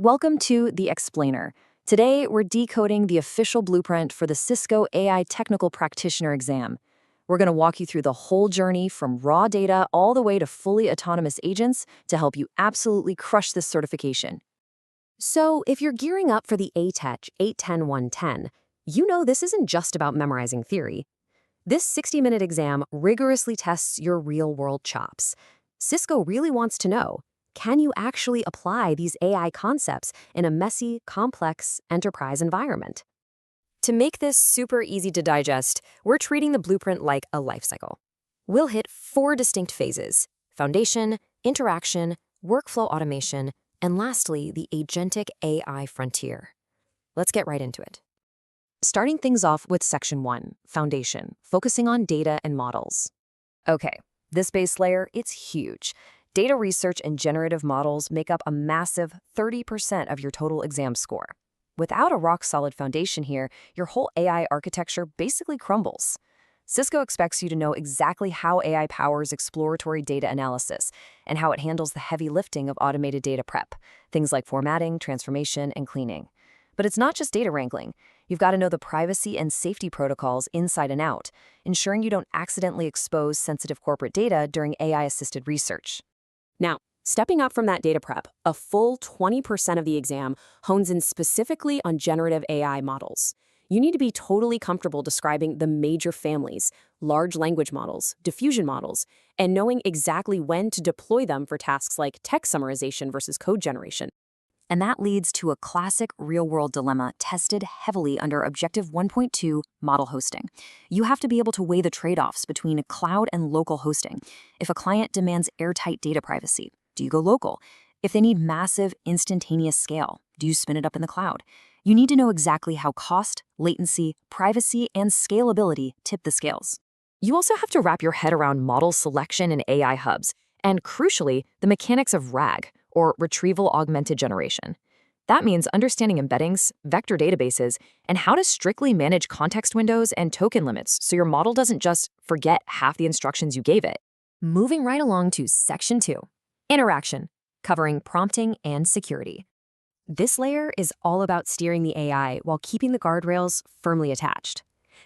Welcome to The Explainer. Today, we're decoding the official blueprint for the Cisco AI Technical Practitioner exam. We're going to walk you through the whole journey from raw data all the way to fully autonomous agents to help you absolutely crush this certification. So, if you're gearing up for the AITECH 810-110, you know this isn't just about memorizing theory. This 60-minute exam rigorously tests your real-world chops. Cisco really wants to know, can you actually apply these AI concepts in a messy, complex enterprise environment? To make this super easy to digest, we're treating the blueprint like a life cycle. We'll hit 4 distinct phases: foundation, interaction, workflow automation, and lastly, the Agentic AI frontier. Let's get right into it. Starting things off with Section 1, Foundation, focusing on data and models. Okay, this base layer, it's huge. Data research and generative models make up a massive 30% of your total exam score. Without a rock-solid foundation here, your whole AI architecture basically crumbles. Cisco expects you to know exactly how AI powers exploratory data analysis and how it handles the heavy lifting of automated data prep, things like formatting, transformation, and cleaning. But it's not just data wrangling. You've got to know the privacy and safety protocols inside and out, ensuring you don't accidentally expose sensitive corporate data during AI-assisted research. Now, stepping up from that data prep, a full 20% of the exam hones in specifically on generative AI models. You need to be totally comfortable describing the major families, large language models, diffusion models, and knowing exactly when to deploy them for tasks like text summarization versus code generation. And that leads to a classic real-world dilemma tested heavily under Objective 1.2 model hosting. You have to be able to weigh the trade-offs between cloud and local hosting. If a client demands airtight data privacy, do you go local? If they need massive, instantaneous scale, do you spin it up in the cloud? You need to know exactly how cost, latency, privacy, and scalability tip the scales. You also have to wrap your head around model selection in AI hubs, and crucially, the mechanics of RAG, or retrieval augmented generation. That means understanding embeddings, vector databases, and how to strictly manage context windows and token limits so your model doesn't just forget half the instructions you gave it. Moving right along to Section 2, Interaction, covering prompting and security. This layer is all about steering the AI while keeping the guardrails firmly attached.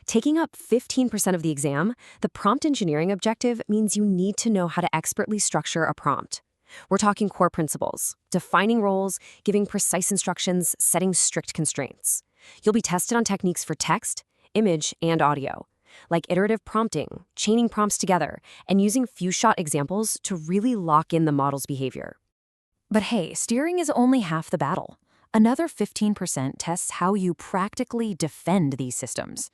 Taking up 15% of the exam, the prompt engineering objective means you need to know how to expertly structure a prompt. We're talking core principles, defining roles, giving precise instructions, setting strict constraints. You'll be tested on techniques for text, image, and audio, like iterative prompting, chaining prompts together, and using few-shot examples to really lock in the model's behavior. But hey, steering is only half the battle. Another 15% tests how you practically defend these systems.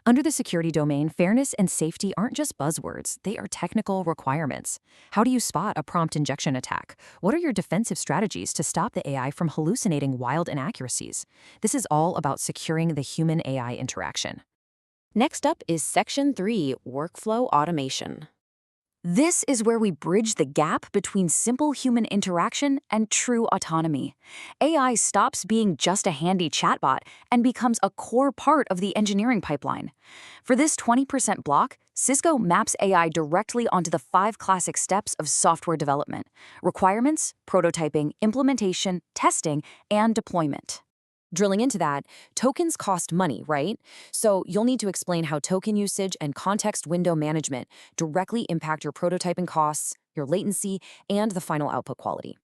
Under the security domain, fairness and safety aren't just buzzwords, they are technical requirements. How do you spot a prompt injection attack? What are your defensive strategies to stop the AI from hallucinating wild inaccuracies? This is all about securing the human-AI interaction. Next up is Section 3, Workflow Automation. This is where we bridge the gap between simple human interaction and true autonomy. AI stops being just a handy chatbot and becomes a core part of the engineering pipeline. For this 20% block, Cisco maps AI directly onto the 5 classic steps of software development: requirements, prototyping, implementation, testing, and deployment. Drilling into that, tokens cost money, right? So you'll need to explain how token usage and context window management directly impact your prototyping costs, your latency, and the final output quality.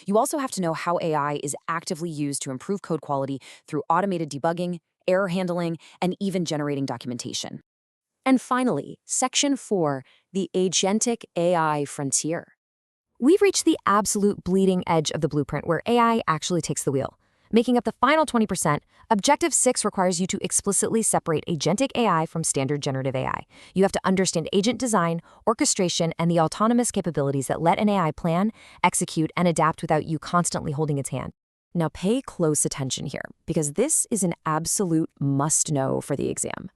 You also have to know how AI is actively used to improve code quality through automated debugging, error handling, and even generating documentation. And finally, Section 4, the Agentic AI frontier. We've reached the absolute bleeding edge of the blueprint where AI actually takes the wheel. Making up the final 20%, Objective 6 requires you to explicitly separate agentic AI from standard generative AI. You have to understand agent design, orchestration, and the autonomous capabilities that let an AI plan, execute, and adapt without you constantly holding its hand. Now pay close attention here, because this is an absolute must-know for the exam.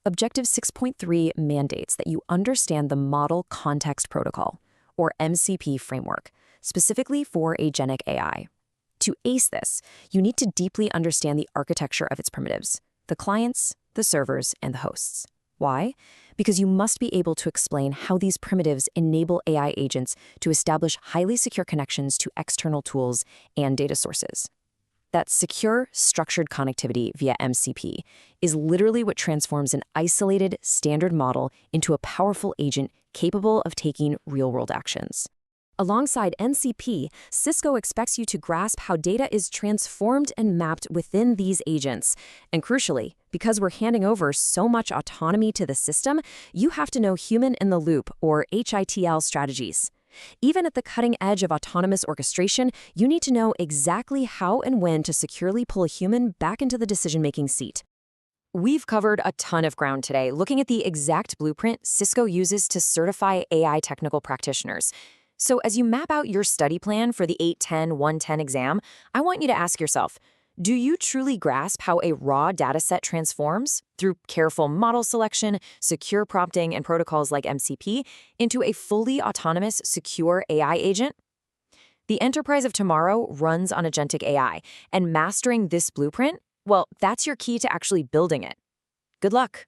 Objective 6.3 mandates that you understand the Model Context Protocol, or MCP framework, specifically for agentic AI. To ace this, you need to deeply understand the architecture of its primitives, the clients, the servers, and the hosts. Why? Because you must be able to explain how these primitives enable AI agents to establish highly secure connections to external tools and data sources. That secure, structured connectivity via MCP is literally what transforms an isolated, standard model into a powerful agent capable of taking real-world actions. Alongside MCP, Cisco expects you to grasp how data is transformed and mapped within these agents. And crucially, because we're handing over so much autonomy to the system, you have to know human-in-the-loop, or HITL, strategies. Even at the cutting edge of autonomous orchestration, you need to know exactly how and when to securely pull a human back into the decision-making seat. We've covered a ton of ground today, looking at the exact blueprint Cisco uses to certify AI technical practitioners. So as you map out your study plan for the 810-110 exam, I want you to ask yourself, do you truly grasp how a raw dataset transforms, through careful model selection, secure prompting, and protocols like MCP, into a fully autonomous, secure AI agent? The enterprise of tomorrow runs on Agentic AI, and mastering this blueprint, well, that's your key to actually building it. Good luck.